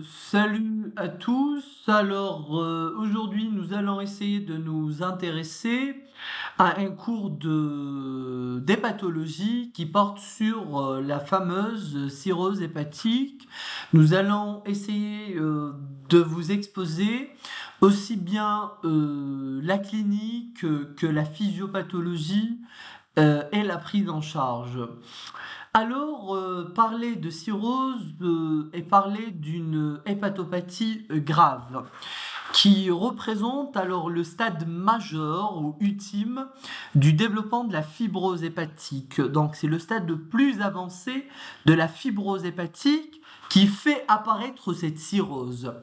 Salut à tous. Alors aujourd'hui, nous allons essayer de nous intéresser à un cours d'hépatologie qui porte sur la fameuse cirrhose hépatique. Nous allons essayer de vous exposer aussi bien la clinique que la physiopathologie et la prise en charge. Alors, parler de cirrhose et parler d'une hépatopathie grave qui représente alors le stade majeur ou ultime du développement de la fibrose hépatique. Donc, c'est le stade le plus avancé de la fibrose hépatique qui fait apparaître cette cirrhose.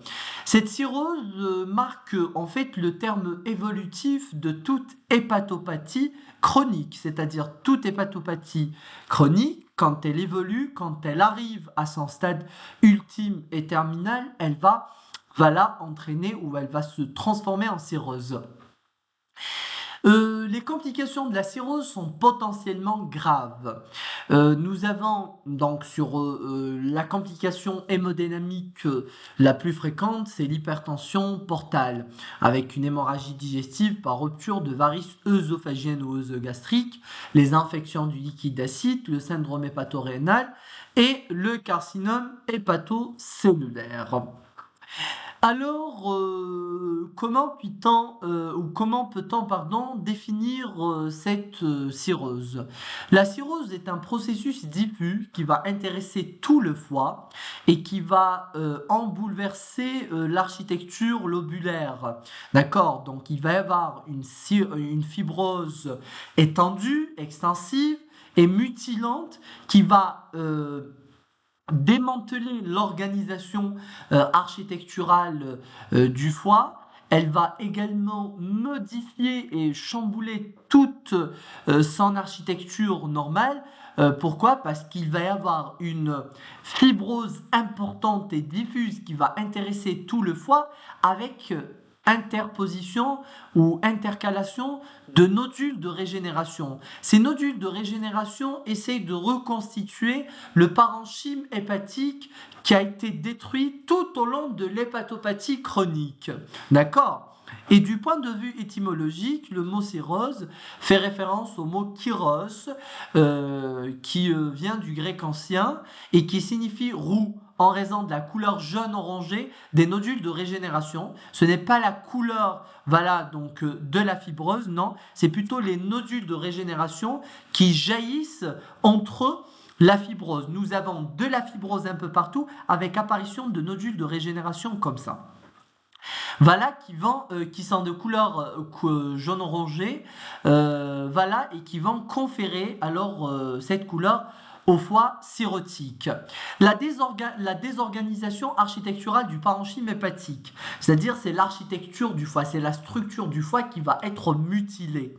Cette cirrhose marque en fait le terme évolutif de toute hépatopathie chronique, c'est-à-dire toute hépatopathie chronique, quand elle évolue, quand elle arrive à son stade ultime et terminal, elle va la entraîner ou elle va se transformer en cirrhose. Les complications de la cirrhose sont potentiellement graves. Nous avons donc sur la complication hémodynamique la plus fréquente, c'est l'hypertension portale, avec une hémorragie digestive par rupture de varices œsophagiennes ou œsogastriques, les infections du liquide acide, le syndrome hépatorénal et le carcinome hépatocellulaire. Alors, comment peut-on définir cette cirrhose? La cirrhose est un processus diffus qui va intéresser tout le foie et qui va en bouleverser l'architecture lobulaire. D'accord? Donc, il va y avoir une fibrose étendue, extensive et mutilante qui va démanteler l'organisation architecturale du foie. Elle va également modifier et chambouler toute son architecture normale. Pourquoi? Parce qu'il va y avoir une fibrose importante et diffuse qui va intéresser tout le foie avec interposition ou intercalation de nodules de régénération. Ces nodules de régénération essayent de reconstituer le parenchyme hépatique qui a été détruit tout au long de l'hépatopathie chronique. D'accord? Et du point de vue étymologique, le mot cirrhose fait référence au mot kyros, qui vient du grec ancien et qui signifie roux, en raison de la couleur jaune-orangé des nodules de régénération. Ce n'est pas la couleur de la fibreuse, non, c'est plutôt les nodules de régénération qui jaillissent entre la fibrose. Nous avons de la fibrose un peu partout avec apparition de nodules de régénération comme ça. Voilà qui sont de couleur jaune-orangé, et qui vont conférer alors cette couleur au foie cirrhotique. La désorganisation architecturale du parenchyme hépatique, c'est-à-dire c'est l'architecture du foie, c'est la structure du foie qui va être mutilée,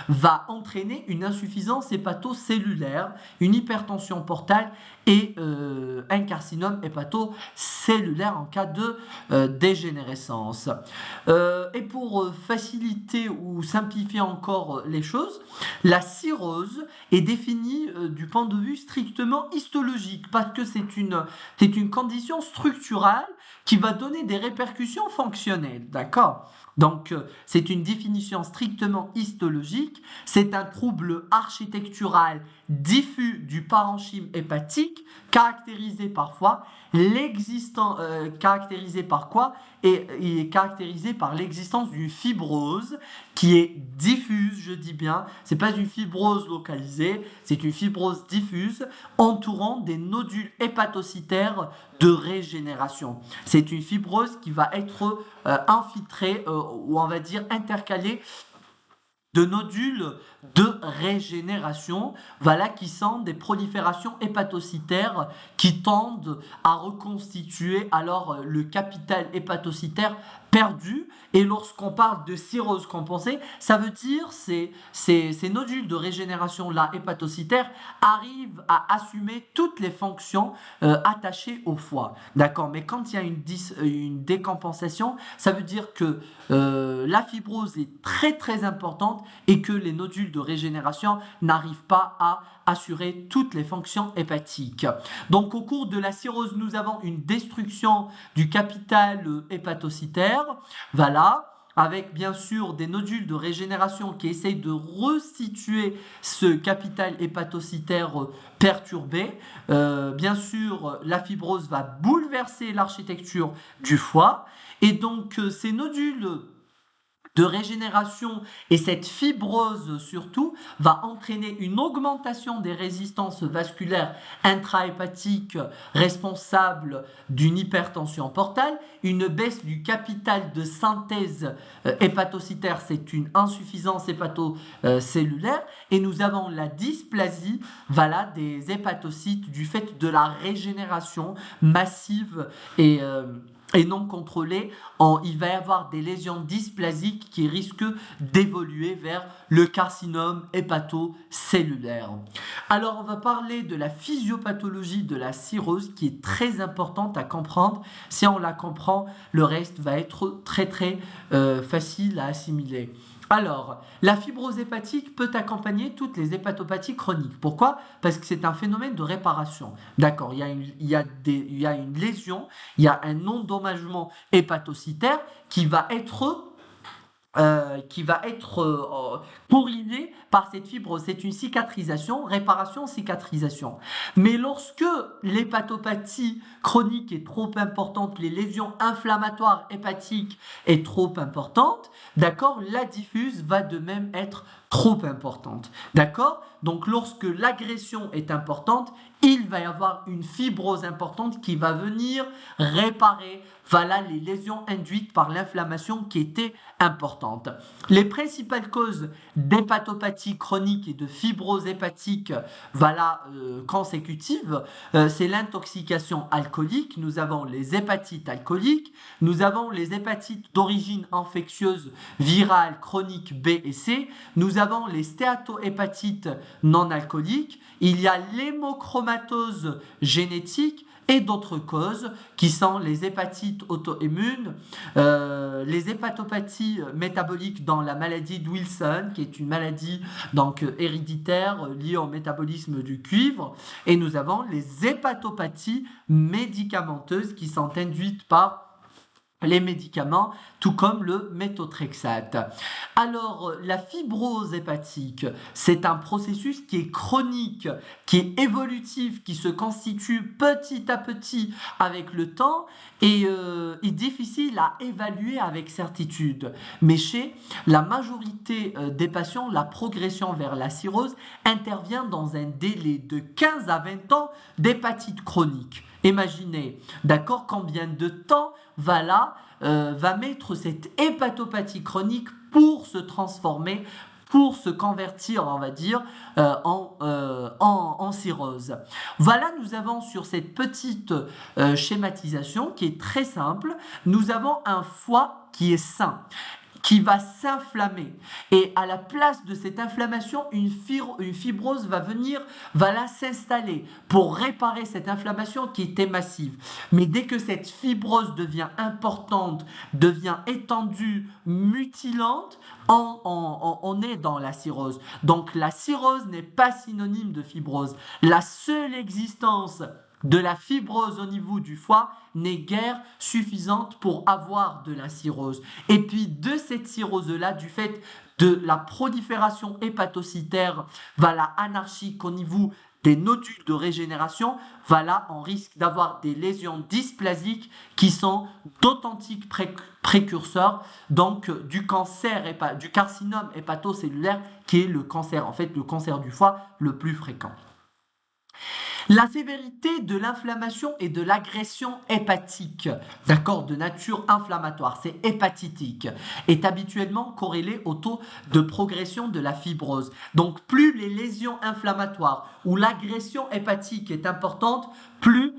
va entraîner une insuffisance hépatocellulaire, une hypertension portale et un carcinome hépatocellulaire en cas de dégénérescence. Et pour faciliter ou simplifier encore les choses, la cirrhose est définie du point de vue strictement histologique parce que c'est une condition structurale qui va donner des répercussions fonctionnelles, d'accord? Donc c'est une définition strictement histologique, c'est un trouble architectural diffus du parenchyme hépatique caractérisé parfois caractérisé par quoi? Et il est caractérisé par l'existence d'une fibrose qui est diffuse, je dis bien, c'est pas une fibrose localisée, c'est une fibrose diffuse entourant des nodules hépatocytaires de régénération. C'est une fibrose qui va être infiltrée ou on va dire intercalée de nodules de régénération, qui sont des proliférations hépatocytaires qui tendent à reconstituer alors le capital hépatocytaire perdu. Et lorsqu'on parle de cirrhose compensée, ça veut dire ces nodules de régénération là hépatocytaire arrivent à assumer toutes les fonctions attachées au foie. D'accord? Mais quand il y a une décompensation, ça veut dire que la fibrose est très très importante et que les nodules de régénération n'arrivent pas à assurer toutes les fonctions hépatiques. Donc au cours de la cirrhose, nous avons une destruction du capital hépatocytaire, voilà, avec bien sûr des nodules de régénération qui essayent de resituer ce capital hépatocytaire perturbé. Bien sûr, la fibrose va bouleverser l'architecture du foie et donc ces nodules de régénération et cette fibrose surtout va entraîner une augmentation des résistances vasculaires intrahépatiques responsables d'une hypertension portale, une baisse du capital de synthèse hépatocytaire, c'est une insuffisance hépatocellulaire, et nous avons la dysplasie voilà, des hépatocytes du fait de la régénération massive et non contrôlée, il va y avoir des lésions dysplasiques qui risquent d'évoluer vers le carcinome hépatocellulaire. Alors on va parler de la physiopathologie de la cirrhose qui est très importante à comprendre. Si on la comprend, le reste va être très très facile à assimiler. Alors, la fibrose hépatique peut accompagner toutes les hépatopathies chroniques. Pourquoi? Parce que c'est un phénomène de réparation. D'accord, il y a une lésion, il y a un endommagement hépatocytaire qui va être corrigé par cette fibrose. C'est une cicatrisation, réparation, cicatrisation. Mais lorsque l'hépatopathie chronique est trop importante, les lésions inflammatoires hépatiques est trop importante, d'accord, la diffuse va de même être trop importante. D'accord? Donc lorsque l'agression est importante, il va y avoir une fibrose importante qui va venir réparer voilà, les lésions induites par l'inflammation qui était importante. Les principales causes d'hépatopathie chronique et de fibrose hépatique voilà, consécutives, c'est l'intoxication alcoolique, nous avons les hépatites alcooliques, nous avons les hépatites d'origine infectieuse virale chronique B et C, nous avons les stéatohépatites non alcooliques, il y a l'hémochromatose génétique et d'autres causes qui sont les hépatites auto-immunes, les hépatopathies métaboliques dans la maladie de Wilson, qui est une maladie donc héréditaire liée au métabolisme du cuivre, et nous avons les hépatopathies médicamenteuses qui sont induites par les médicaments, tout comme le méthotrexate. Alors, la fibrose hépatique, c'est un processus qui est chronique, qui est évolutif, qui se constitue petit à petit avec le temps et est difficile à évaluer avec certitude. Mais chez la majorité des patients, la progression vers la cirrhose intervient dans un délai de 15 à 20 ans d'hépatite chronique. Imaginez, d'accord, combien de temps va mettre cette hépatopathie chronique pour se transformer, pour se convertir, on va dire, en cirrhose. Voilà, nous avons sur cette petite schématisation qui est très simple, nous avons un foie qui est sain, qui va s'inflammer. Et à la place de cette inflammation, une fibrose va venir, va là s'installer pour réparer cette inflammation qui était massive. Mais dès que cette fibrose devient importante, devient étendue, mutilante, on est dans la cirrhose. Donc la cirrhose n'est pas synonyme de fibrose. La seule existence de la fibrose au niveau du foie n'est guère suffisante pour avoir de la cirrhose. Et puis de cette cirrhose-là, du fait de la prolifération hépatocytaire, anarchique au niveau des nodules de régénération, on risque d'avoir des lésions dysplasiques qui sont d'authentiques précurseurs donc du cancer, du carcinome hépatocellulaire qui est le cancer du foie le plus fréquent. La sévérité de l'inflammation et de l'agression hépatique, d'accord, de nature inflammatoire, c'est hépatitique, est habituellement corrélée au taux de progression de la fibrose. Donc plus les lésions inflammatoires ou l'agression hépatique est importante, plus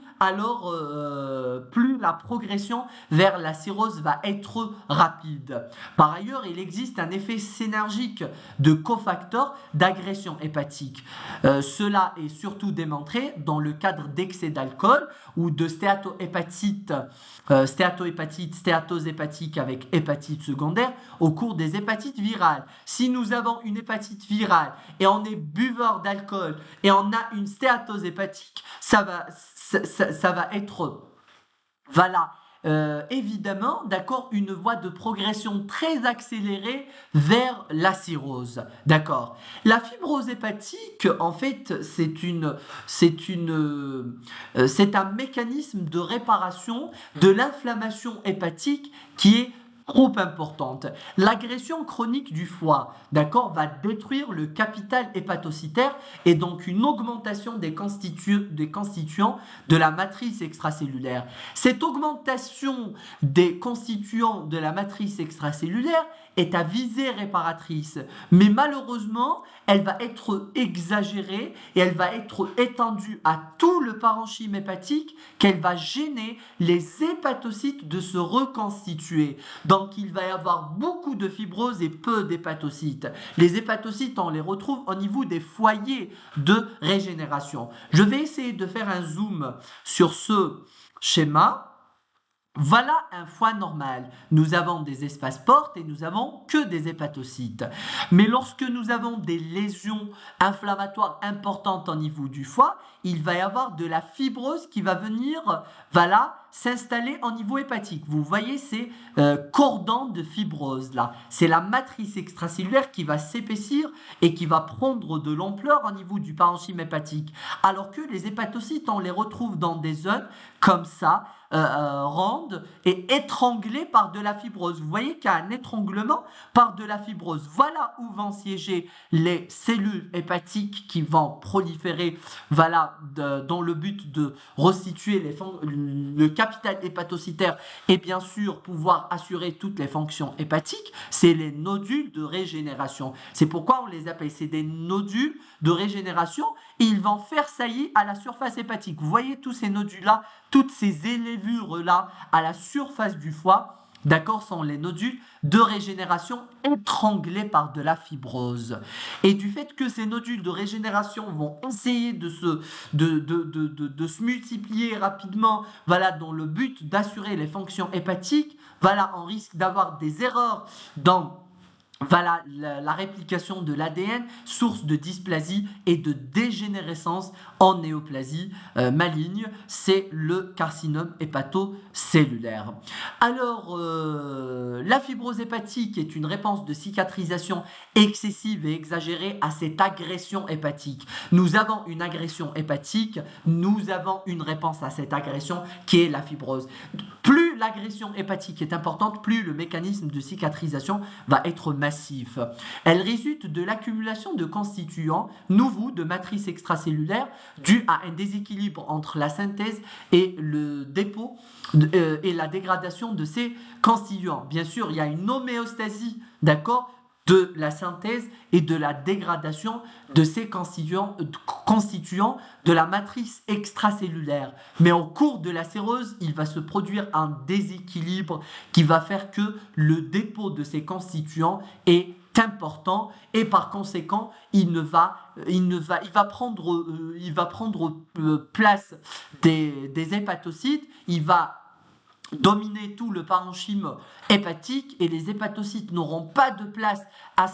la progression vers la cirrhose va être rapide. Par ailleurs, il existe un effet synergique de cofacteurs d'agression hépatique. Cela est surtout démontré dans le cadre d'excès d'alcool ou de stéatose hépatique avec hépatite secondaire au cours des hépatites virales. Si nous avons une hépatite virale et on est buveur d'alcool et on a une stéatose hépatique, ça va être voilà, évidemment, d'accord, une voie de progression très accélérée vers la cirrhose, d'accord. La fibrose hépatique, en fait, c'est un mécanisme de réparation de l'inflammation hépatique qui est trop importante. L'agression chronique du foie, d'accord, va détruire le capital hépatocytaire et donc une augmentation des constituants de la matrice extracellulaire. Cette augmentation des constituants de la matrice extracellulaire est à visée réparatrice, mais malheureusement, elle va être exagérée et elle va être étendue à tout le parenchyme hépatique qu'elle va gêner les hépatocytes de se reconstituer. Donc, il va y avoir beaucoup de fibrose et peu d'hépatocytes. Les hépatocytes, on les retrouve au niveau des foyers de régénération. Je vais essayer de faire un zoom sur ce schéma. Voilà un foie normal. Nous avons des espaces portes et nous avons que des hépatocytes. Mais lorsque nous avons des lésions inflammatoires importantes au niveau du foie, il va y avoir de la fibrose qui va venir, voilà, s'installer au niveau hépatique. Vous voyez ces cordons de fibrose là. C'est la matrice extracellulaire qui va s'épaissir et qui va prendre de l'ampleur au niveau du parenchyme hépatique. Alors que les hépatocytes, on les retrouve dans des zones comme ça, rondes et étranglées par de la fibrose. Vous voyez qu'il y a un étranglement par de la fibrose. Voilà où vont siéger les cellules hépatiques qui vont proliférer, voilà, dans le but de restituer le capital hépatocytaire et bien sûr pouvoir assurer toutes les fonctions hépatiques. C'est les nodules de régénération. C'est pourquoi on les appelle, c'est des nodules de régénération. Et ils vont faire saillie à la surface hépatique. Vous voyez tous ces nodules-là, toutes ces élévures-là à la surface du foie, d'accord, sont les nodules de régénération étranglés par de la fibrose. Et du fait que ces nodules de régénération vont essayer de se multiplier rapidement, voilà, dans le but d'assurer les fonctions hépatiques, voilà, on risque d'avoir des erreurs dans voilà la réplication de l'ADN, source de dysplasie et de dégénérescence en néoplasie maligne, c'est le carcinome hépatocellulaire. Alors, la fibrose hépatique est une réponse de cicatrisation excessive et exagérée à cette agression hépatique. Nous avons une agression hépatique, nous avons une réponse à cette agression qui est la fibrose. Plus l'agression hépatique est importante, plus le mécanisme de cicatrisation va être massif. Elle résulte de l'accumulation de constituants nouveaux de matrice extracellulaire dû à un déséquilibre entre la synthèse et le dépôt et la dégradation de ces constituants. Bien sûr, il y a une homéostasie, d'accord, de la synthèse et de la dégradation de ces constituants de la matrice extracellulaire. Mais au cours de la cirrhose, il va se produire un déséquilibre qui va faire que le dépôt de ces constituants est important et par conséquent il va prendre place des hépatocytes, il va dominer tout le parenchyme hépatique et les hépatocytes n'auront pas de place à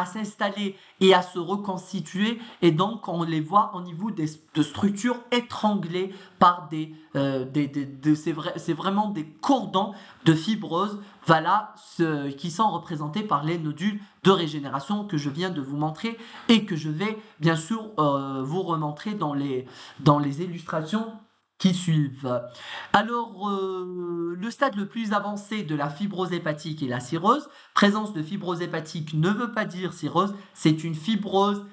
s'installer et à se reconstituer et donc on les voit au niveau de structures étranglées par c'est vraiment des cordons de fibrose, voilà, qui sont représentés par les nodules de régénération que je viens de vous montrer et que je vais bien sûr vous remontrer dans les illustrations qui suivent. Alors, le stade le plus avancé de la fibrose hépatique est la cirrhose. Présence de fibrose hépatique ne veut pas dire cirrhose, c'est une fibrose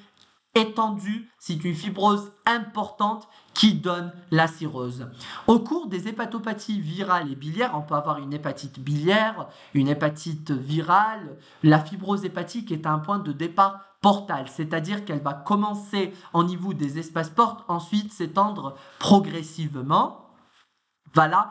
étendue, c'est une fibrose importante qui donne la cirrhose. Au cours des hépatopathies virales et biliaires, on peut avoir une hépatite biliaire, une hépatite virale. La fibrose hépatique est un point de départ portal, c'est-à-dire qu'elle va commencer au niveau des espaces portes, ensuite s'étendre progressivement. Voilà,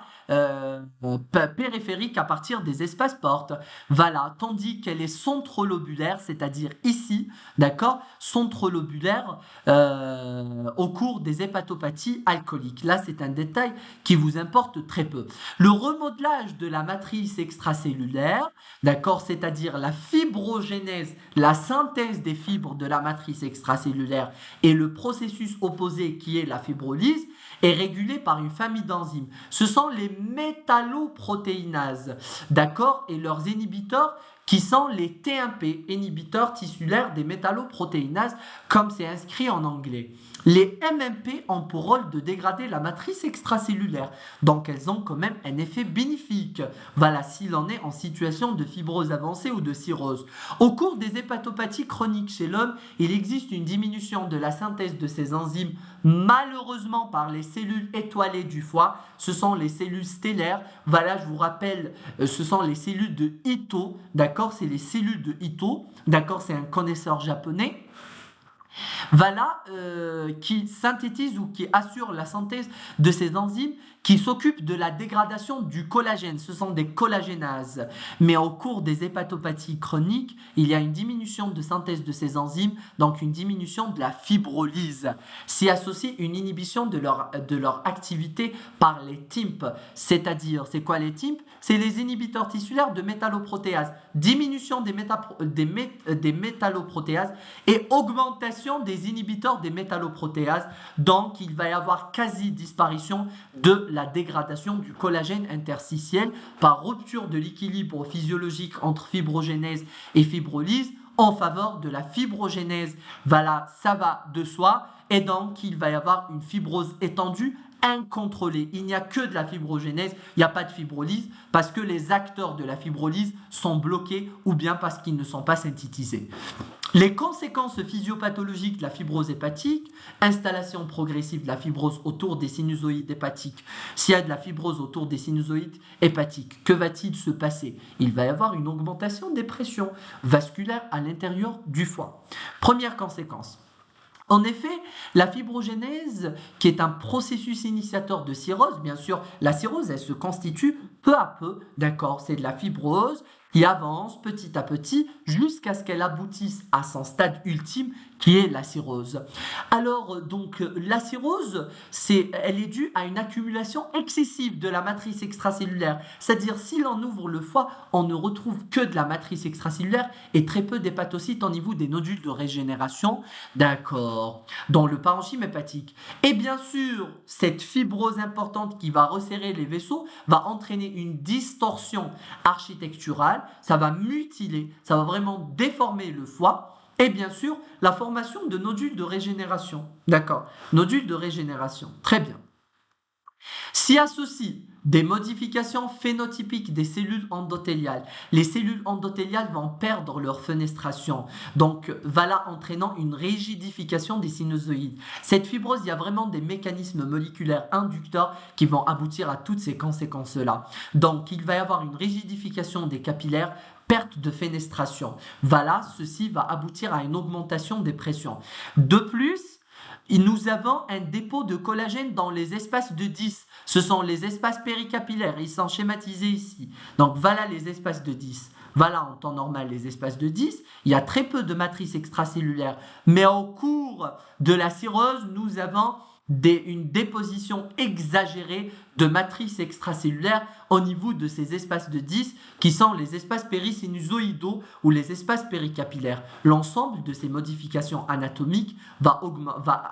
périphérique à partir des espaces portes. Voilà, tandis qu'elle est centrolobulaire, c'est-à-dire ici, d'accord, centrolobulaire au cours des hépatopathies alcooliques. Là, c'est un détail qui vous importe très peu. Le remodelage de la matrice extracellulaire, d'accord, c'est-à-dire la fibrogénèse, la synthèse des fibres de la matrice extracellulaire et le processus opposé qui est la fibrolyse, est régulé par une famille d'enzymes. Ce sont les métalloprotéinases, d'accord, et leurs inhibiteurs qui sont les TMP, inhibiteurs tissulaires des métalloprotéinases, comme c'est inscrit en anglais. Les MMP ont pour rôle de dégrader la matrice extracellulaire, donc elles ont quand même un effet bénéfique. Voilà, s'il en est en situation de fibrose avancée ou de cirrhose. Au cours des hépatopathies chroniques chez l'homme, il existe une diminution de la synthèse de ces enzymes, malheureusement par les cellules étoilées du foie. Ce sont les cellules stellaires. Voilà, je vous rappelle, ce sont les cellules de Ito, d'accord, c'est les cellules de Ito, d'accord, c'est un connaisseur japonais. Voilà, qui synthétise ou qui assure la synthèse de ces enzymes qui s'occupent de la dégradation du collagène. Ce sont des collagénases. Mais au cours des hépatopathies chroniques, il y a une diminution de synthèse de ces enzymes, donc une diminution de la fibrolyse. S'y associe une inhibition de leur activité par les TIMP. C'est-à-dire, c'est quoi les TIMP? C'est les inhibiteurs tissulaires de métalloprotéase. Diminution des métalloprotéases et augmentation des inhibiteurs des métalloprotéases. Donc, il va y avoir quasi-disparition de la dégradation du collagène interstitiel par rupture de l'équilibre physiologique entre fibrogénèse et fibrolyse en faveur de la fibrogénèse. Voilà, ça va de soi. Et donc, il va y avoir une fibrose étendue incontrôlée. Il n'y a que de la fibrogénèse, il n'y a pas de fibrolyse parce que les acteurs de la fibrolyse sont bloqués ou bien parce qu'ils ne sont pas synthétisés. Les conséquences physiopathologiques de la fibrose hépatique, installation progressive de la fibrose autour des sinusoïdes hépatiques. S'il y a de la fibrose autour des sinusoïdes hépatiques, que va-t-il se passer? Il va y avoir une augmentation des pressions vasculaires à l'intérieur du foie. Première conséquence. En effet, la fibrogénèse, qui est un processus initiateur de cirrhose, bien sûr, la cirrhose, elle se constitue peu à peu, d'accord, c'est de la fibrose qui avance petit à petit jusqu'à ce qu'elle aboutisse à son stade ultime qui est la cirrhose. Alors donc la cirrhose, elle est due à une accumulation excessive de la matrice extracellulaire, c'est-à-dire si l'on ouvre le foie, on ne retrouve que de la matrice extracellulaire et très peu d'hépatocytes au niveau des nodules de régénération, d'accord, dans le parenchyme hépatique. Et bien sûr, cette fibrose importante qui va resserrer les vaisseaux va entraîner une distorsion architecturale, ça va mutiler, ça va vraiment déformer le foie. Et bien sûr, la formation de nodules de régénération. D'accord, nodules de régénération. Très bien. S'y associent des modifications phénotypiques des cellules endothéliales. Les cellules endothéliales vont perdre leur fenestration, donc voilà entraînant une rigidification des sinusoïdes. Cette fibrose, il y a vraiment des mécanismes moléculaires inducteurs qui vont aboutir à toutes ces conséquences-là. Donc il va y avoir une rigidification des capillaires, perte de fenestration. Voilà, ceci va aboutir à une augmentation des pressions. De plus, nous avons un dépôt de collagène dans les espaces de 10. Ce sont les espaces péricapillaires, ils sont schématisés ici. Donc voilà les espaces de 10. Voilà en temps normal les espaces de 10. Il y a très peu de matrice extracellulaire. Mais au cours de la cirrhose, nous avons une déposition exagérée de matrice extracellulaire au niveau de ces espaces de 10 qui sont les espaces périsinusoïdaux ou les espaces péricapillaires. L'ensemble de ces modifications anatomiques va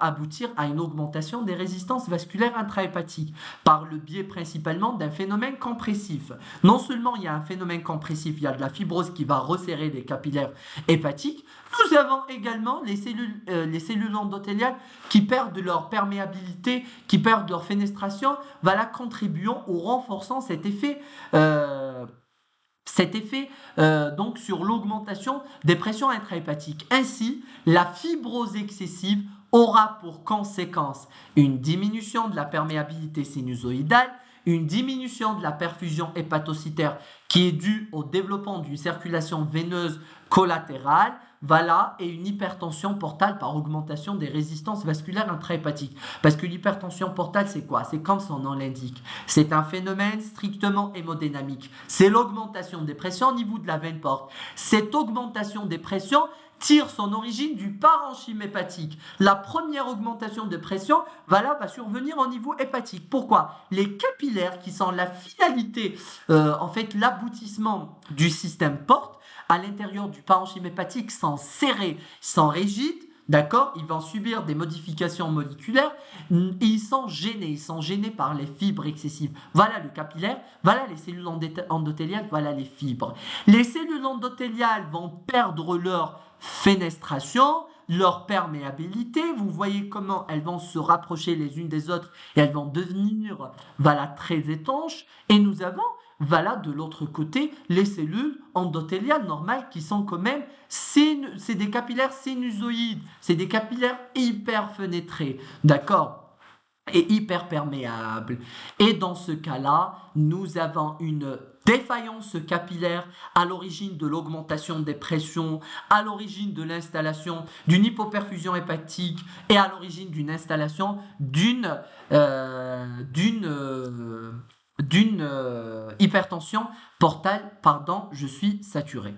aboutir à une augmentation des résistances vasculaires intrahépatiques par le biais principalement d'un phénomène compressif. Non seulement il y a un phénomène compressif, il y a de la fibrose qui va resserrer les capillaires hépatiques, nous avons également les cellules endothéliales qui perdent leur perméabilité, qui perdent leur fenestration, voilà, contribuant ou renforçant cet effet donc sur l'augmentation des pressions intrahépatiques. Ainsi, la fibrose excessive aura pour conséquence une diminution de la perméabilité sinusoïdale, une diminution de la perfusion hépatocytaire qui est due au développement d'une circulation veineuse collatérale, voilà, et une hypertension portale par augmentation des résistances vasculaires intrahépatiques. Parce que l'hypertension portale, c'est quoi? C'est comme son nom l'indique. C'est un phénomène strictement hémodynamique. C'est l'augmentation des pressions au niveau de la veine porte. Cette augmentation des pressions tire son origine du parenchyme hépatique. La première augmentation de pression va survenir au niveau hépatique. Pourquoi? Les capillaires, qui sont la finalité, en fait l'aboutissement du système porte, à l'intérieur du parenchyme hépatique, sont serrés, sont rigides. D'accord? Ils vont subir des modifications moléculaires et ils sont gênés par les fibres excessives. Voilà le capillaire, voilà les cellules endothéliales, voilà les fibres. Les cellules endothéliales vont perdre leur fenestration, leur perméabilité. Vous voyez comment elles vont se rapprocher les unes des autres et elles vont devenir, voilà, très étanches. Et nous avons, voilà, de l'autre côté, les cellules endothéliales normales qui sont quand même, c'est des capillaires sinusoïdes, c'est des capillaires hyper fenêtrés, d'accord? Et hyper perméable. Et dans ce cas-là, nous avons une défaillance capillaire à l'origine de l'augmentation des pressions, à l'origine de l'installation d'une hypoperfusion hépatique et à l'origine d'une installation d'une hypertension portale. Pardon, je suis saturé.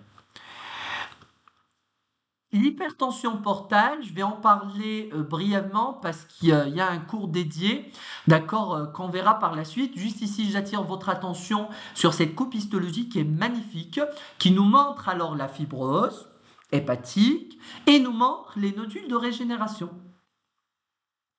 L'hypertension portale, je vais en parler brièvement parce qu'il y a un cours dédié, d'accord, qu'on verra par la suite. Juste ici, j'attire votre attention sur cette coupe histologique qui est magnifique, qui nous montre alors la fibrose hépatique et nous montre les nodules de régénération.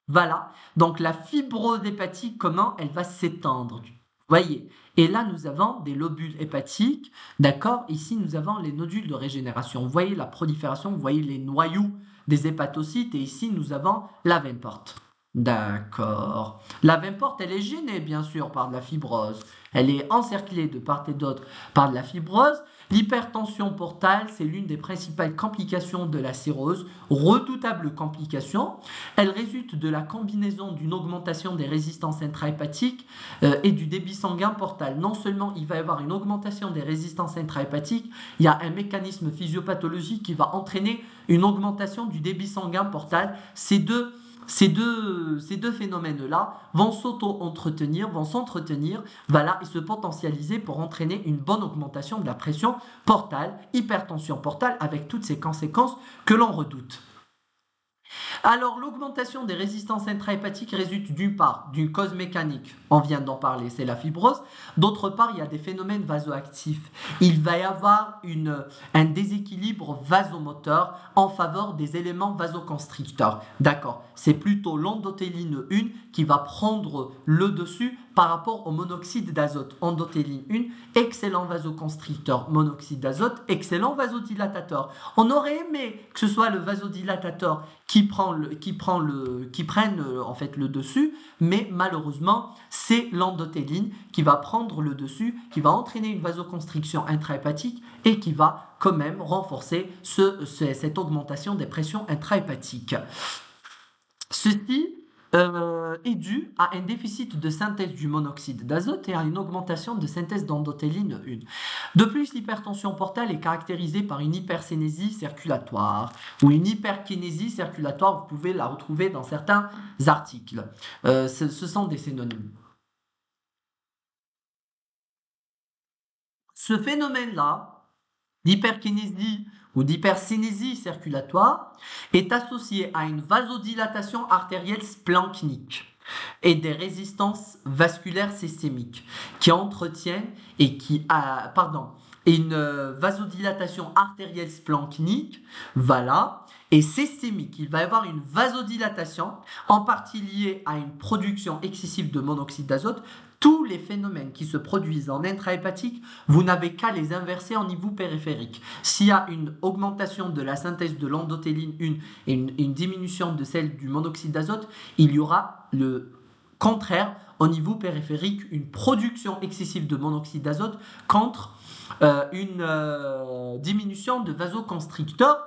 Voilà, donc la fibrose hépatique, comment elle va s'étendre. Voyez, et là nous avons des lobules hépatiques, d'accord? Ici nous avons les nodules de régénération. Vous voyez la prolifération, vous voyez les noyaux des hépatocytes, et ici nous avons la veine porte. D'accord. La veine porte, elle est gênée bien sûr par de la fibrose. Elle est encerclée de part et d'autre par de la fibrose. L'hypertension portale, c'est l'une des principales complications de la cirrhose, redoutable complication. Elle résulte de la combinaison d'une augmentation des résistances intrahépatiques et du débit sanguin portal. Non seulement il va y avoir une augmentation des résistances intrahépatiques, il y a un mécanisme physiopathologique qui va entraîner une augmentation du débit sanguin portal. Ces deux phénomènes-là vont s'entretenir, voilà, et se potentialiser pour entraîner une bonne augmentation de la pression portale, hypertension portale, avec toutes ces conséquences que l'on redoute. Alors, l'augmentation des résistances intrahépatiques résulte d'une part d'une cause mécanique, on vient d'en parler, c'est la fibrose. D'autre part, il y a des phénomènes vasoactifs. Il va y avoir un déséquilibre vasomoteur en faveur des éléments vasoconstricteurs. D'accord, c'est plutôt l'endothéline 1 qui va prendre le dessus par rapport au monoxyde d'azote. Endothéline 1, excellent vasoconstricteur, monoxyde d'azote, excellent vasodilatateur. On aurait aimé que ce soit le vasodilatateur qui prenne en fait le dessus, mais malheureusement c'est l'endothéline qui va prendre le dessus, qui va entraîner une vasoconstriction intrahépatique et qui va quand même renforcer cette augmentation des pressions intrahépatiques. Ceci est dû à un déficit de synthèse du monoxyde d'azote et à une augmentation de synthèse d'endothéline 1. De plus, l'hypertension portale est caractérisée par une hypersénésie circulatoire ou une hyperkinésie circulatoire. Vous pouvez la retrouver dans certains articles. Ce sont des synonymes. Ce phénomène-là, d'hyperkinésie ou d'hypersénésie circulatoire, est associé à une vasodilatation artérielle splanchnique et des résistances vasculaires systémiques qui entretiennent une vasodilatation artérielle splanchnique, voilà, et systémique. Il va y avoir une vasodilatation, en partie liée à une production excessive de monoxyde d'azote. Tous les phénomènes qui se produisent en intrahépatique, vous n'avez qu'à les inverser en niveau périphérique. S'il y a une augmentation de la synthèse de l'endothéline 1 et une diminution de celle du monoxyde d'azote, il y aura le contraire au niveau périphérique, une production excessive de monoxyde d'azote contre une diminution de vasoconstricteurs.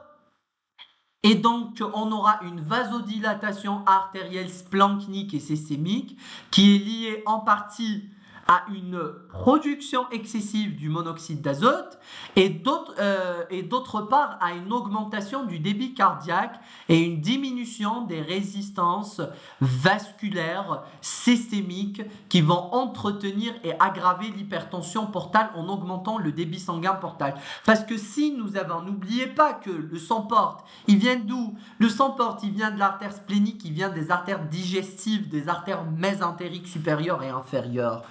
Et donc, on aura une vasodilatation artérielle splanchnique et systémique qui est liée en partie à une production excessive du monoxyde d'azote et d'autre part à une augmentation du débit cardiaque et une diminution des résistances vasculaires systémiques qui vont entretenir et aggraver l'hypertension portale en augmentant le débit sanguin portal. Parce que si nous avons, n'oubliez pas que le sang porte, il vient d'où? Le sang porte, il vient de l'artère splénique, il vient des artères digestives, des artères mésentériques supérieures et inférieures.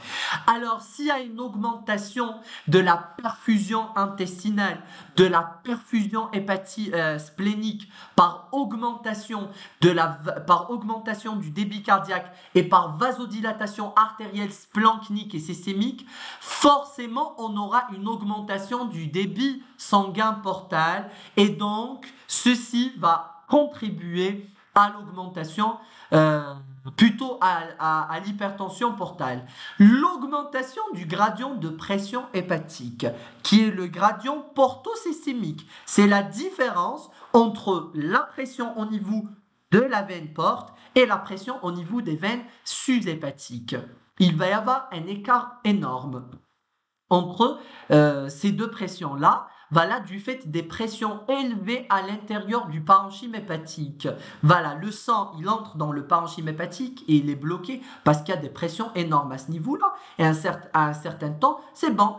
Alors, s'il y a une augmentation de la perfusion intestinale, de la perfusion splénique par augmentation, par augmentation du débit cardiaque et par vasodilatation artérielle splanchnique et systémique, forcément on aura une augmentation du débit sanguin portal et donc ceci va contribuer à l'augmentation plutôt à l'hypertension portale. L'augmentation du gradient de pression hépatique, qui est le gradient portosystémique, c'est la différence entre la pression au niveau de la veine porte et la pression au niveau des veines sus-hépatiques. Il va y avoir un écart énorme entre ces deux pressions-là. Voilà, du fait des pressions élevées à l'intérieur du parenchyme hépatique. Voilà, le sang, il entre dans le parenchyme hépatique et il est bloqué parce qu'il y a des pressions énormes à ce niveau-là. Et à un certain temps, c'est bon,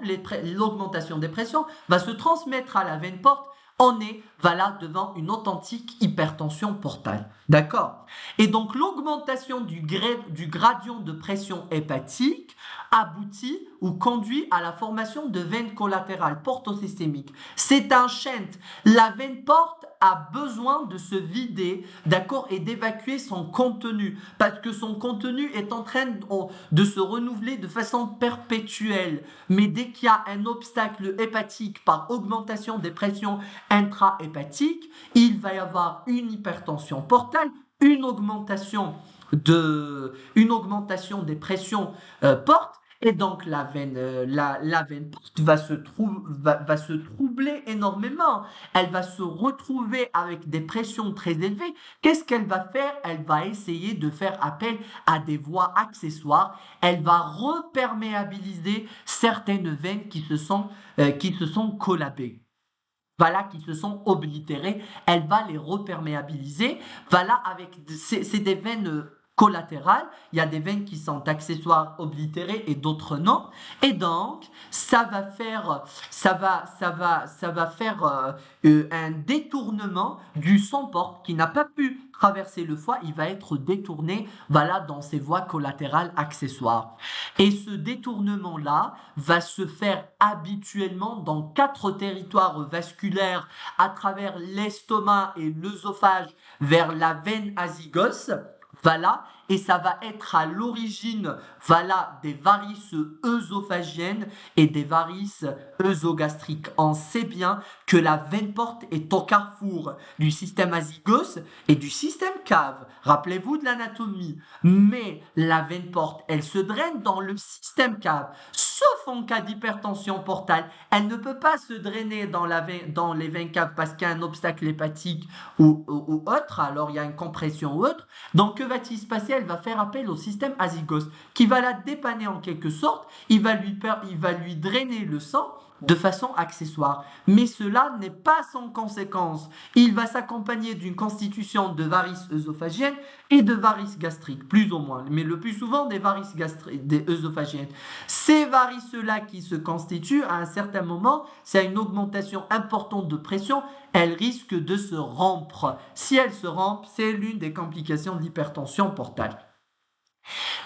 l'augmentation des pressions va se transmettre à la veine porte. On est, voilà, devant une authentique hypertension portale. D'accord? Et donc, l'augmentation du gradient de pression hépatique aboutit ou conduit à la formation de veines collatérales portosystémiques. C'est un shunt. La veine porte a besoin de se vider, d'accord, et d'évacuer son contenu, parce que son contenu est en train de se renouveler de façon perpétuelle. Mais dès qu'il y a un obstacle hépatique par augmentation des pressions intra-hépatiques, il va y avoir une hypertension portale, une augmentation des pressions portes. Et donc la veine porte va se troubler énormément. Elle va se retrouver avec des pressions très élevées. Qu'est-ce qu'elle va faire? Elle va essayer de faire appel à des voies accessoires. Elle va reperméabiliser certaines veines qui se sont collabées. Voilà, qui se sont oblitérées, elle va les reperméabiliser. Voilà, c'est des veines collatérales, il y a des veines qui sont accessoires oblitérées et d'autres non. Et donc, ça va faire un détournement du sang porte qui n'a pas pu traverser le foie, il va être détourné, voilà, dans ces voies collatérales accessoires. Et ce détournement-là va se faire habituellement dans 4 territoires vasculaires à travers l'estomac et l'œsophage vers la veine azygos. Voilà, et ça va être à l'origine, voilà, des varices œsophagiennes et des varices œsogastriques. On sait bien que la veine porte est au carrefour du système azygos et du système cave. Rappelez-vous de l'anatomie. Mais la veine porte, elle se draine dans le système cave. Sauf en cas d'hypertension portale, elle ne peut pas se drainer dans les veines caves parce qu'il y a un obstacle hépatique ou autre, alors il y a une compression ou autre. Donc que va-t-il se passer? Elle va faire appel au système azygos qui va la dépanner en quelque sorte, il va lui drainer le sang de façon accessoire. Mais cela n'est pas sans conséquence. Il va s'accompagner d'une constitution de varices œsophagiennes et de varices gastriques, plus ou moins, mais le plus souvent des varices des œsophagiennes. Ces varices-là qui se constituent, à un certain moment, c'est une augmentation importante de pression, elles risquent de se rompre. Si elles se rompent, c'est l'une des complications de l'hypertension portale.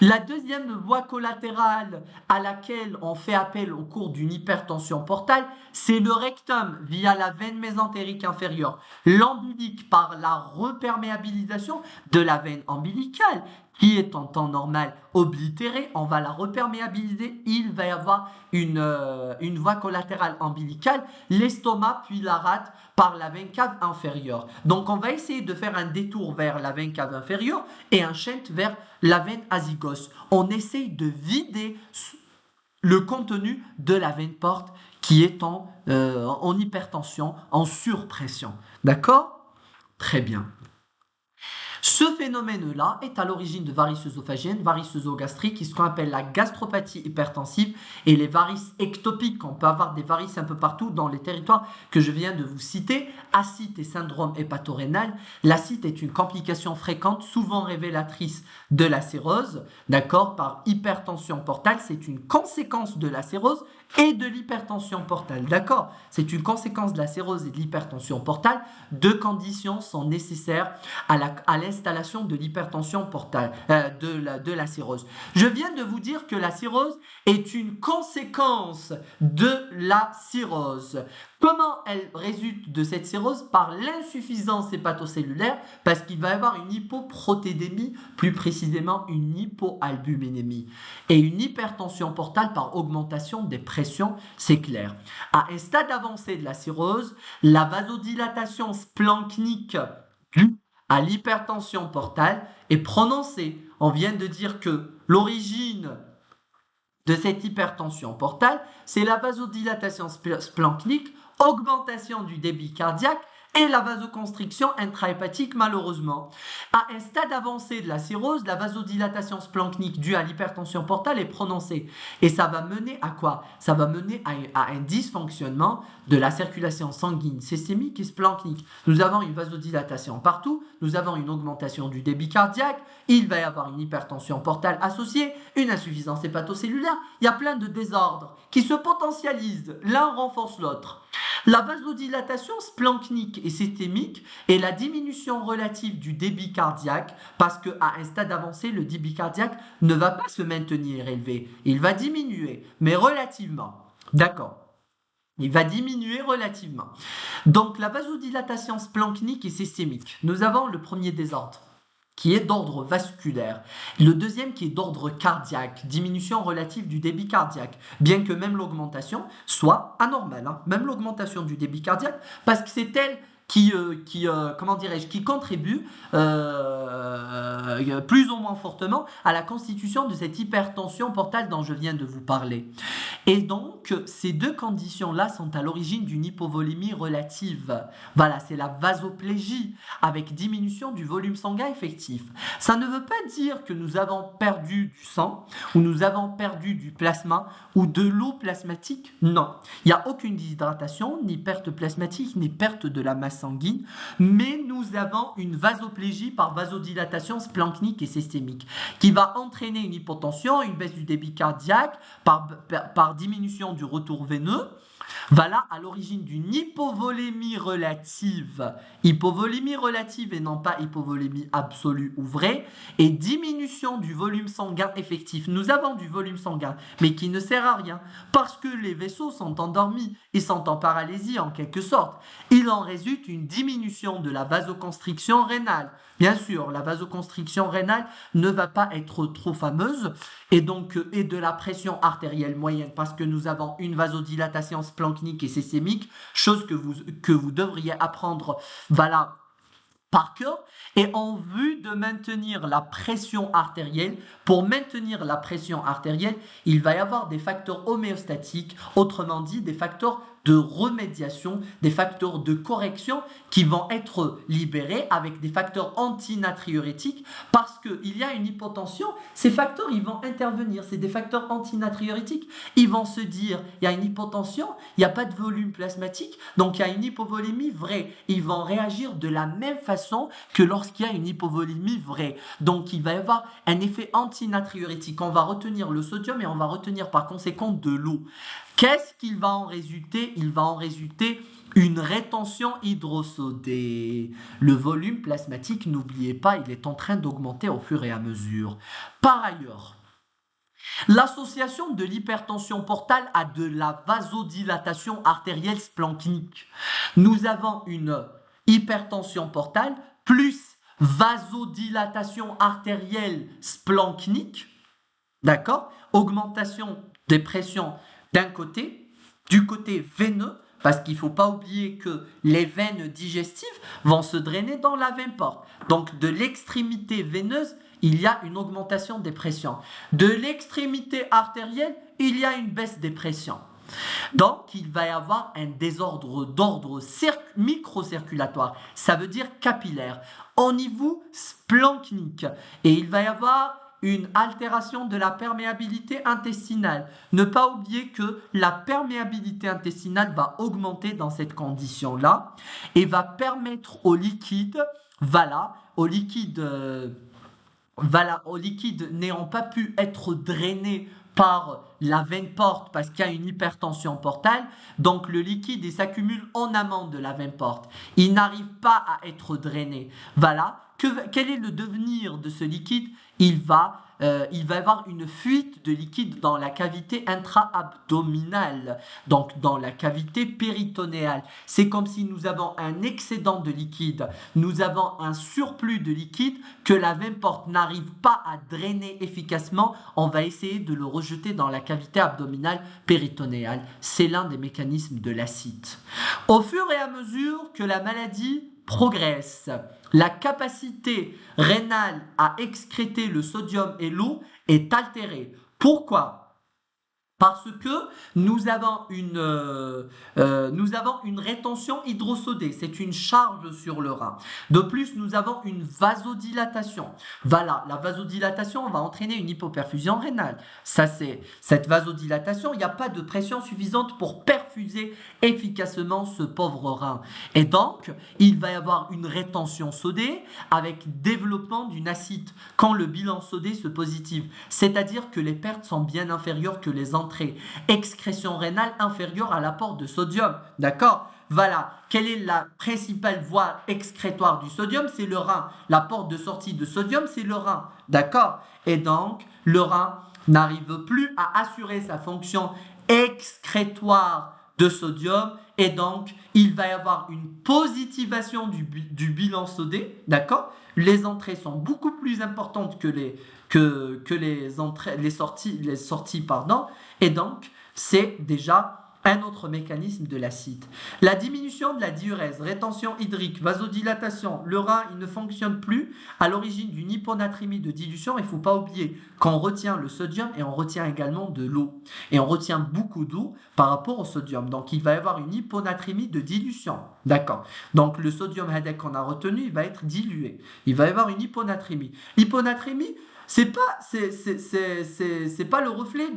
La deuxième voie collatérale à laquelle on fait appel au cours d'une hypertension portale, c'est le rectum via la veine mésentérique inférieure, l'ombilique par la reperméabilisation de la veine ombilicale qui est en temps normal oblitérée, on va la reperméabiliser, il va y avoir une voie collatérale ombilicale, l'estomac puis la rate par la veine cave inférieure. Donc on va essayer de faire un détour vers la veine cave inférieure et un shunt vers la veine azygos. On essaye de vider le contenu de la veine porte qui est en hypertension, en surpression. D'accord? Très bien. Ce phénomène-là est à l'origine de varices œsophagiennes, varices œsogastriques, ce qu'on appelle la gastropathie hypertensive et les varices ectopiques. On peut avoir des varices un peu partout dans les territoires que je viens de vous citer. Ascite et syndrome hépatorénal. L'ascite est une complication fréquente, souvent révélatrice de la cirrhose, d'accord, par hypertension portale. C'est une conséquence de la cirrhose et de l'hypertension portale, d'accord? C'est une conséquence de la cirrhose et de l'hypertension portale. Deux conditions sont nécessaires à l'installation de l'hypertension portale, de la cirrhose. Je viens de vous dire que la cirrhose est une conséquence de la cirrhose. Comment elle résulte de cette cirrhose? Par l'insuffisance hépatocellulaire, parce qu'il va y avoir une hypoprotédémie, plus précisément une hypoalbuminémie. Et une hypertension portale par augmentation des pressions, c'est clair. À un stade avancé de la cirrhose, la vasodilatation splanchnique due à l'hypertension portale est prononcée. On vient de dire que l'origine de cette hypertension portale, c'est la vasodilatation splanchnique, augmentation du débit cardiaque et la vasoconstriction intrahépatique malheureusement. À un stade avancé de la cirrhose, la vasodilatation splanchnique due à l'hypertension portale est prononcée. Et ça va mener à quoi? Ça va mener à un dysfonctionnement de la circulation sanguine systémique et splanchnique. Nous avons une vasodilatation partout, nous avons une augmentation du débit cardiaque, il va y avoir une hypertension portale associée, une insuffisance hépatocellulaire, il y a plein de désordres qui se potentialisent, l'un renforce l'autre. La vasodilatation splanchnique et systémique est la diminution relative du débit cardiaque parce qu'à un stade avancé, le débit cardiaque ne va pas se maintenir élevé, il va diminuer, mais relativement. D'accord. Il va diminuer relativement. Donc la vasodilatation splanchnique et systémique. Nous avons le premier désordre qui est d'ordre vasculaire. Le deuxième qui est d'ordre cardiaque, diminution relative du débit cardiaque, bien que même l'augmentation soit anormale, hein, même l'augmentation du débit cardiaque, parce que c'est elle qui contribue plus ou moins fortement à la constitution de cette hypertension portale dont je viens de vous parler. Et donc, ces deux conditions-là sont à l'origine d'une hypovolémie relative. Voilà, c'est la vasoplégie avec diminution du volume sanguin effectif. Ça ne veut pas dire que nous avons perdu du sang ou nous avons perdu du plasma ou de l'eau plasmatique. Non, il n'y a aucune déshydratation, ni perte plasmatique, ni perte de la masse sanguine, mais nous avons une vasoplégie par vasodilatation splanchnique et systémique qui va entraîner une hypotension, une baisse du débit cardiaque par diminution du retour veineux. Voilà à l'origine d'une hypovolémie relative et non pas hypovolémie absolue ou vraie, et diminution du volume sanguin effectif. Nous avons du volume sanguin, mais qui ne sert à rien, parce que les vaisseaux sont endormis, ils sont en paralysie en quelque sorte. Il en résulte une diminution de la vasoconstriction rénale. Bien sûr, la vasoconstriction rénale ne va pas être trop fameuse, et de la pression artérielle moyenne, parce que nous avons une vasodilatation splanchnique et systémique, chose que vous devriez apprendre, voilà, par cœur, et en vue de maintenir la pression artérielle. Pour maintenir la pression artérielle, il va y avoir des facteurs homéostatiques, autrement dit des facteurs de remédiation, des facteurs de correction qui vont être libérés avec des facteurs antinatriurétiques parce qu'il y a une hypotension. Ces facteurs, ils vont intervenir, c'est des facteurs antinatriurétiques. Ils vont se dire, il y a une hypotension, il n'y a pas de volume plasmatique, donc il y a une hypovolémie vraie. Ils vont réagir de la même façon que lorsqu'il y a une hypovolémie vraie. Donc il va y avoir un effet antinatriurétique. On va retenir le sodium et on va retenir par conséquent de l'eau. Qu'est-ce qu'il va en résulter? Il va en résulter une rétention hydrosodée. Le volume plasmatique, n'oubliez pas, il est en train d'augmenter au fur et à mesure. Par ailleurs, l'association de l'hypertension portale à de la vasodilatation artérielle splanchnique. Nous avons une hypertension portale plus vasodilatation artérielle splanchnique, d'accord? Augmentation des pressions d'un côté, du côté veineux, parce qu'il ne faut pas oublier que les veines digestives vont se drainer dans la veine porte. Donc de l'extrémité veineuse, il y a une augmentation des pressions. De l'extrémité artérielle, il y a une baisse des pressions. Donc, il va y avoir un désordre d'ordre microcirculatoire, ça veut dire capillaire, au niveau splanchnique. Et il va y avoir une altération de la perméabilité intestinale. Ne pas oublier que la perméabilité intestinale va augmenter dans cette condition-là et va permettre au liquide, voilà, au liquide n'ayant pas pu être drainé par la veine porte parce qu'il y a une hypertension portale, donc le liquide il s'accumule en amont de la veine porte. Il n'arrive pas à être drainé. Voilà. Quel est le devenir de ce liquide? Il va y avoir une fuite de liquide dans la cavité intra-abdominale, donc dans la cavité péritonéale. C'est comme si nous avons un excédent de liquide, nous avons un surplus de liquide que la veine porte n'arrive pas à drainer efficacement. On va essayer de le rejeter dans la cavité abdominale péritonéale. C'est l'un des mécanismes de l'acide. Au fur et à mesure que la maladie progresse, la capacité rénale à excréter le sodium et l'eau est altérée. Pourquoi? Parce que nous avons une rétention hydrosodée, c'est une charge sur le rein. De plus, nous avons une vasodilatation. Voilà, la vasodilatation va entraîner une hypoperfusion rénale. Ça, c'est cette vasodilatation, il n'y a pas de pression suffisante pour perfuser efficacement ce pauvre rein. Et donc, il va y avoir une rétention sodée avec développement d'une acide quand le bilan sodé se positive. C'est-à-dire que les pertes sont bien inférieures que les entrées. Excrétion rénale inférieure à l'apport de sodium. D'accord? Voilà. Quelle est la principale voie excrétoire du sodium? C'est le rein. La porte de sortie de sodium, c'est le rein. D'accord? Et donc, le rein n'arrive plus à assurer sa fonction excrétoire de sodium et donc il va y avoir une positivation du bilan sodé, d'accord? Les entrées sont beaucoup plus importantes que les sorties, pardon, et donc c'est déjà un autre mécanisme de l'acide. La diminution de la diurèse, rétention hydrique, vasodilatation, le rein il ne fonctionne plus à l'origine d'une hyponatrémie de dilution. Il ne faut pas oublier qu'on retient le sodium et on retient également de l'eau. Et on retient beaucoup d'eau par rapport au sodium. Donc il va y avoir une hyponatrémie de dilution. D'accord. Donc le sodium qu'on a retenu, il va être dilué. Il va y avoir une hyponatrémie. L'hyponatrémie, c'est pas le reflet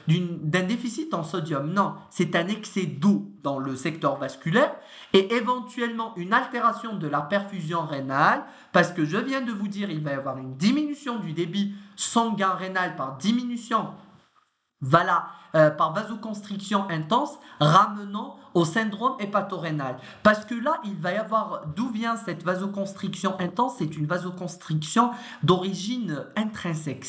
d'un déficit en sodium, non, c'est un excès d'eau dans le secteur vasculaire et éventuellement une altération de la perfusion rénale parce que je viens de vous dire il va y avoir une diminution du débit sanguin rénal par diminution par vasoconstriction intense, ramenant au syndrome hépatorénal. Parce que là, il va y avoir, d'où vient cette vasoconstriction intense? C'est une vasoconstriction d'origine intrinsèque.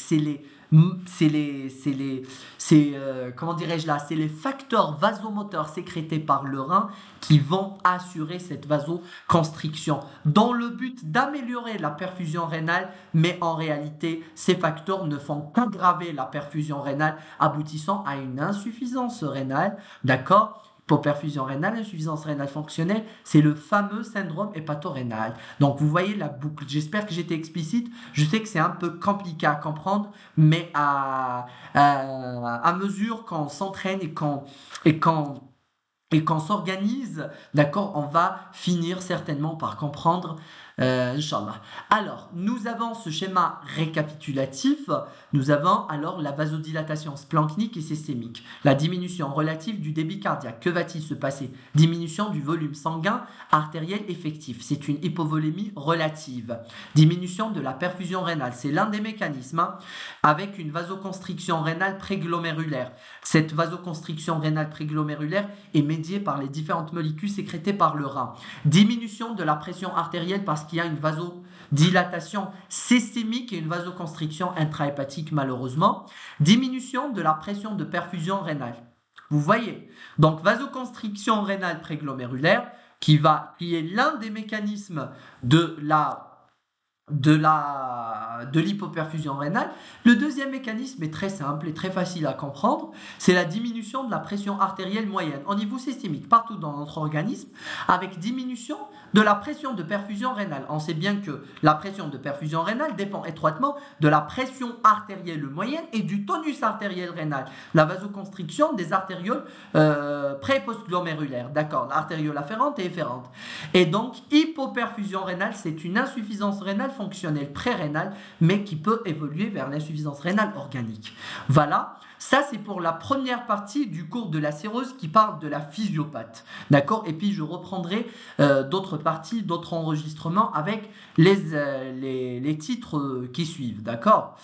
Comment dirais-je là? C'est les facteurs vasomoteurs sécrétés par le rein qui vont assurer cette vasoconstriction dans le but d'améliorer la perfusion rénale, mais en réalité, ces facteurs ne font qu'aggraver la perfusion rénale, aboutissant à une insuffisance rénale, d'accord? Hypoperfusion rénale, insuffisance rénale fonctionnelle, c'est le fameux syndrome hépatorénal. Donc vous voyez la boucle, j'espère que j'étais explicite, je sais que c'est un peu compliqué à comprendre, mais à mesure qu'on s'entraîne et qu'on s'organise, d'accord, on va finir certainement par comprendre, Inch'Allah. Alors, nous avons ce schéma récapitulatif, nous avons alors la vasodilatation splanchnique et systémique, la diminution relative du débit cardiaque. Que va-t-il se passer? Diminution du volume sanguin artériel effectif, c'est une hypovolémie relative. Diminution de la perfusion rénale, c'est l'un des mécanismes, hein, avec une vasoconstriction rénale préglomérulaire. Cette vasoconstriction rénale préglomérulaire est médiée par les différentes molécules sécrétées par le rein. Diminution de la pression artérielle parce qu'il y a une vasodilatation systémique et une vasoconstriction intrahépatique malheureusement. Diminution de la pression de perfusion rénale. Vous voyez, donc vasoconstriction rénale préglomérulaire qui est l'un des mécanismes de la de l'hypoperfusion rénale. Le deuxième mécanisme est très simple et très facile à comprendre, c'est la diminution de la pression artérielle moyenne au niveau systémique partout dans notre organisme, avec diminution de la pression de perfusion rénale. On sait bien que la pression de perfusion rénale dépend étroitement de la pression artérielle moyenne et du tonus artériel rénal, la vasoconstriction des artérioles pré- et postglomérulaires, d'accord, l'artériole afférente et efférente. Et donc, hypoperfusion rénale, c'est une insuffisance rénale fonctionnelle pré-rénale, mais qui peut évoluer vers l'insuffisance rénale organique. Voilà, ça c'est pour la première partie du cours de la cirrhose qui parle de la physiopathe. D'accord. Et puis je reprendrai d'autres parties, d'autres enregistrements avec les titres qui suivent. D'accord.